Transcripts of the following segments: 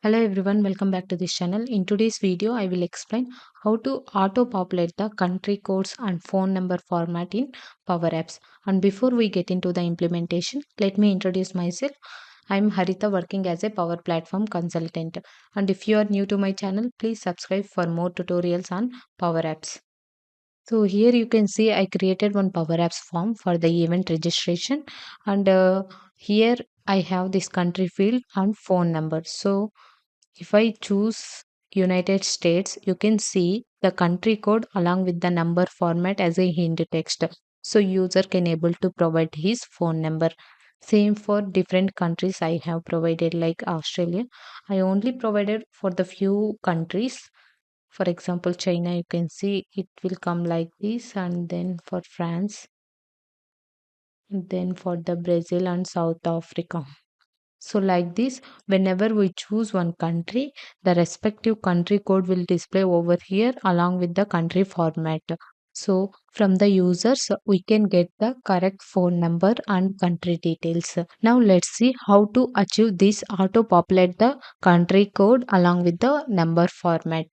Hello everyone, welcome back to this channel. In today's video, I will explain how to auto-populate the country codes and phone number format in Power Apps. And before we get into the implementation, let me introduce myself. I'm Harita working as a Power Platform consultant. And if you are new to my channel, please subscribe for more tutorials on Power Apps. So here you can see I created one Power Apps form for the event registration and here I have this country field and phone number. So if I choose United States, you can see the country code along with the number format as a hint text. So user can able to provide his phone number. Same for different countries I have provided like Australia. I only provided for the few countries. For example, China, you can see it will come like this, and then for France, and then for the Brazil and South Africa. So like this, whenever we choose one country, the respective country code will display over here along with the country format. So from the users, we can get the correct phone number and country details. Now let's see how to achieve this auto populate the country code along with the number format.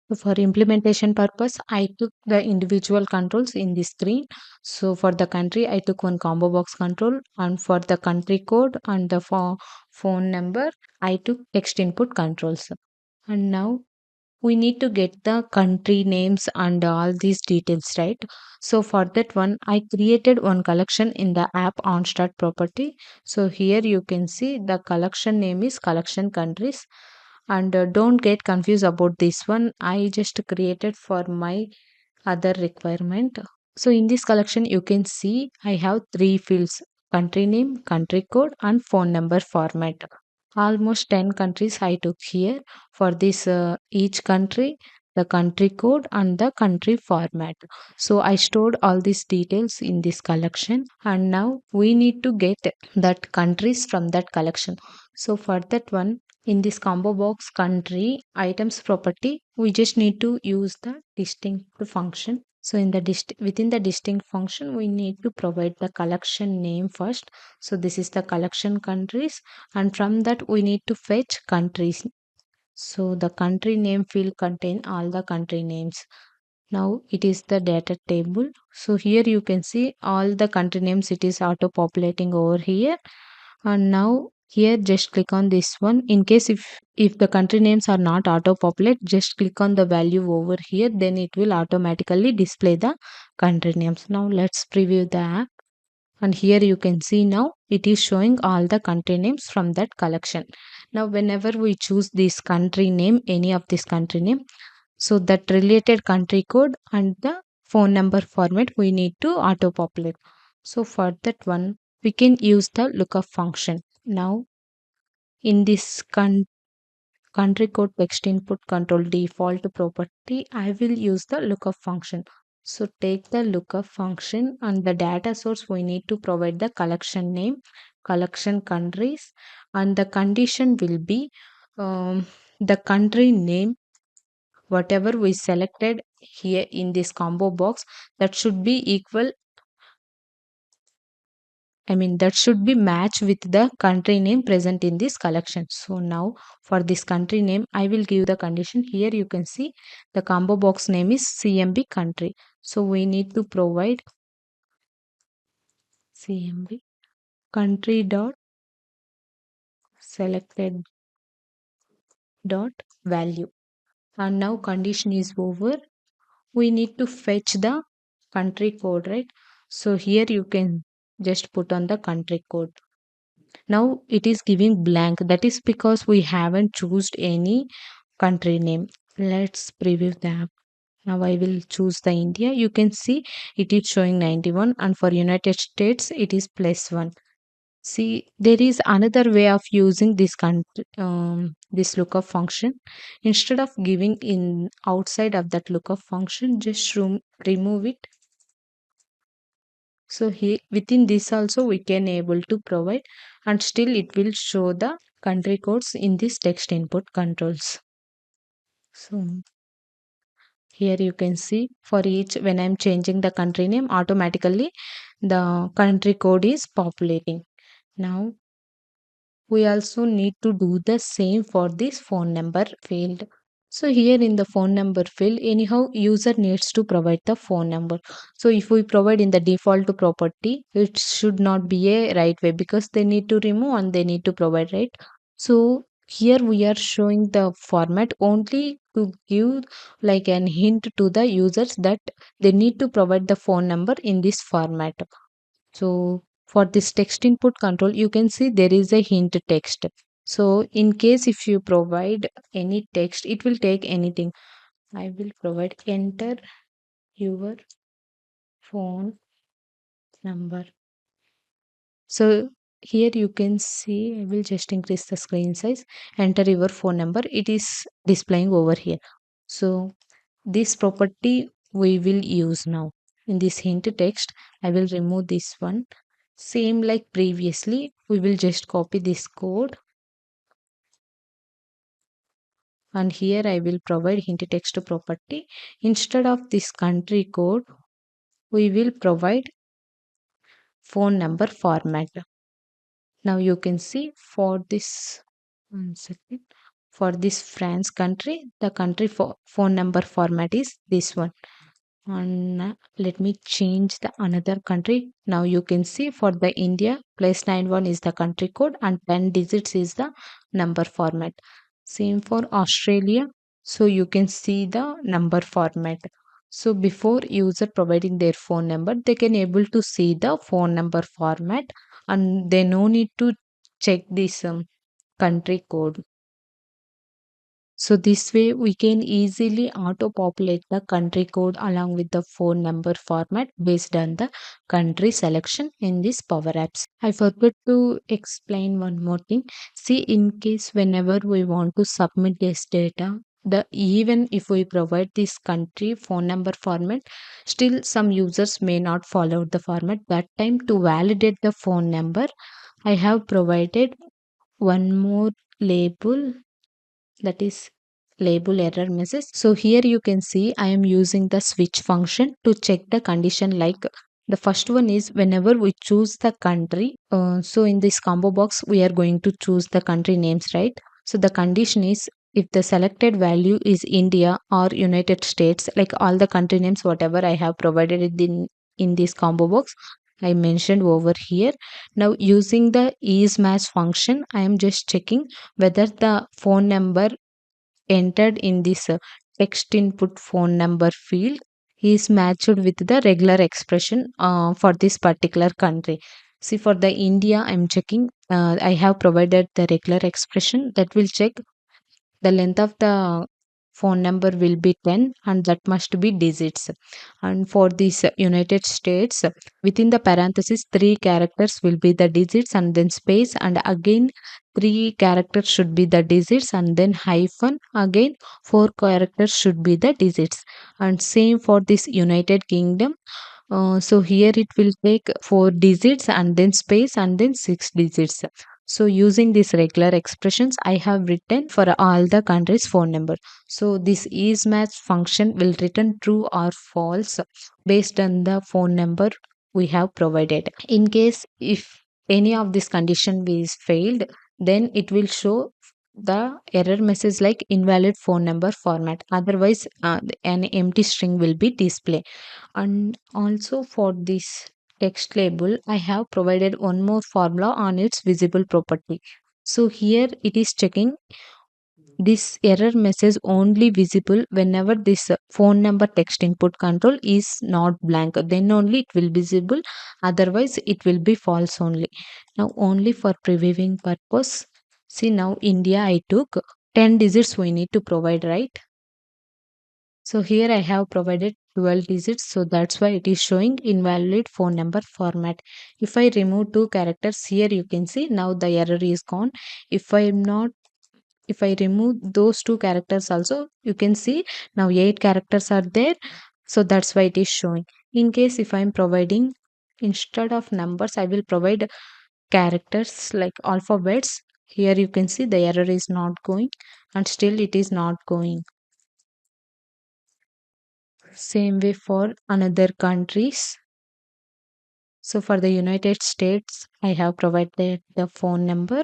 So for implementation purpose, I took the individual controls in the screen. So for the country, I took one combo box control, and for the country code and the phone number, I took text input controls. And now we need to get the country names and all these details, right? So for that one, I created one collection in the app on start property. So here you can see the collection name is collection countries. And don't get confused about this one. I just created for my other requirement. So in this collection, you can see I have three fields: country name, country code, and phone number format. Almost 10 countries I took here for this each country, the country code, and the country format. So I stored all these details in this collection, and now we need to get that countries from that collection. So for that one, in this combo box country items property, we just need to use the distinct function. So in the within the distinct function, we need to provide the collection name first. So this is the collection countries, and from that we need to fetch countries. So the country name field contain all the country names. Now it is the data table. So here you can see all the country names, it is auto populating over here. And now here just click on this one. In case if the country names are not auto populate, just click on the value over here, then it will automatically display the country names. Now let's preview the app, and here you can see now it is showing all the country names from that collection. Now whenever we choose this country name, any of this country name, so that related country code and the phone number format we need to auto populate. So for that one, we can use the lookup function. Now in this country code text input control default property, I will use the lookup function. So take the lookup function, and the data source we need to provide the collection name, collection countries, and the condition will be the country name whatever we selected here in this combo box, that should be equal, that should be matched with the country name present in this collection. So now for this country name, I will give the condition. Here you can see the combo box name is CMB country. So we need to provide CMB country dot selected dot value. And now condition is over. We need to fetch the country code, right? So here you can just put on the country code. Now it is giving blank, that is because we haven't chosen any country name. Let's preview the app. Now I will choose the India. You can see it is showing 91, and for United States it is +1. See, there is another way of using this lookup function. Instead of giving in outside of that lookup function, just remove it. So here within this also we can able to provide, and still it will show the country codes in this text input controls. So here you can see for each, when I'm changing the country name, automatically the country code is populating. Now we also need to do the same for this phone number field. So here in the phone number field, anyhow, user needs to provide the phone number. So if we provide in the default property, it should not be a right way because they need to remove and they need to provide, right? So here we are showing the format only to give like an hint to the users that they need to provide the phone number in this format. So for this text input control, you can see there is a hint text. So in case if you provide any text, it will take anything. I will provide enter your phone number. So here you can see, I will just increase the screen size. Enter your phone number. It is displaying over here. So this property we will use now. In this hint text, I will remove this one. Same like previously, we will just copy this code and here I will provide hint text property. Instead of this country code, we will provide phone number format. Now you can see for this one second. For this France country, the country for phone number format is this one. And let me change the another country. Now you can see for the India, +91 is the country code and 10 digits is the number format. Same for Australia. So you can see the number format. So before user providing their phone number, they can able to see the phone number format and they no need to check this country code. So this way we can easily auto-populate the country code along with the phone number format based on the country selection in this Power Apps. I forgot to explain one more thing. See, in case whenever we want to submit this data, the even if we provide this country phone number format, still some users may not follow the format. That time to validate the phone number, I have provided one more label, that is label error message. So here you can see I am using the switch function to check the condition. Like the first one is whenever we choose the country, so in this combo box we are going to choose the country names, right? So the condition is if the selected value is India or United States, like all the country names whatever I have provided it in this combo box I mentioned over here. Now using the is match function, I am just checking whether the phone number entered in this text input phone number field is matched with the regular expression for this particular country. See, for the India, I'm checking. I have provided the regular expression that will check the length of the phone number will be 10 and that must be digits. And for this United States, within the parenthesis 3 characters will be the digits and then space, and again 3 characters should be the digits and then hyphen, again 4 characters should be the digits. And same for this United Kingdom. So here it will take 4 digits and then space and then 6 digits. So using these regular expressions, I have written for all the countries' phone number. So this is match function will return true or false based on the phone number we have provided. In case if any of this condition is failed, then it will show the error message like invalid phone number format. Otherwise, an empty string will be displayed. And also for this text label, I have provided one more formula on its visible property. So here it is checking this error message only visible whenever this phone number text input control is not blank, then only it will be visible, otherwise it will be false only. Now only for previewing purpose, see now India I took 10 digits we need to provide, right? So here I have provided 12 digits, so that's why it is showing invalid phone number format. If I remove two characters here, you can see now the error is gone. If I am not, if I remove those two characters also, you can see now 8 characters are there. So that's why it is showing. In case if I am providing instead of numbers, I will provide characters like alphabets. Here you can see the error is not going and still it is not going. Same way for another countries. So for the United States, I have provided the phone number.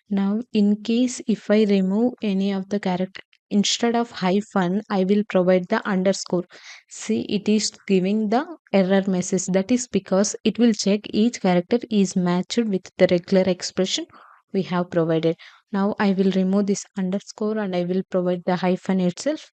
Now, in case if I remove any of the character, instead of hyphen, I will provide the underscore. See, it is giving the error message. That is because it will check each character is matched with the regular expression we have provided. Now, I will remove this underscore and I will provide the hyphen itself.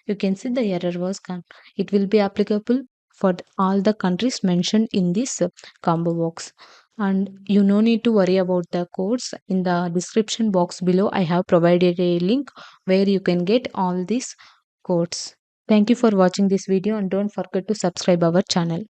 You can see the error was gone. It will be applicable for all the countries mentioned in this combo box. And you no need to worry about the codes. In the description box below, I have provided a link where you can get all these codes. Thank you for watching this video and don't forget to subscribe our channel.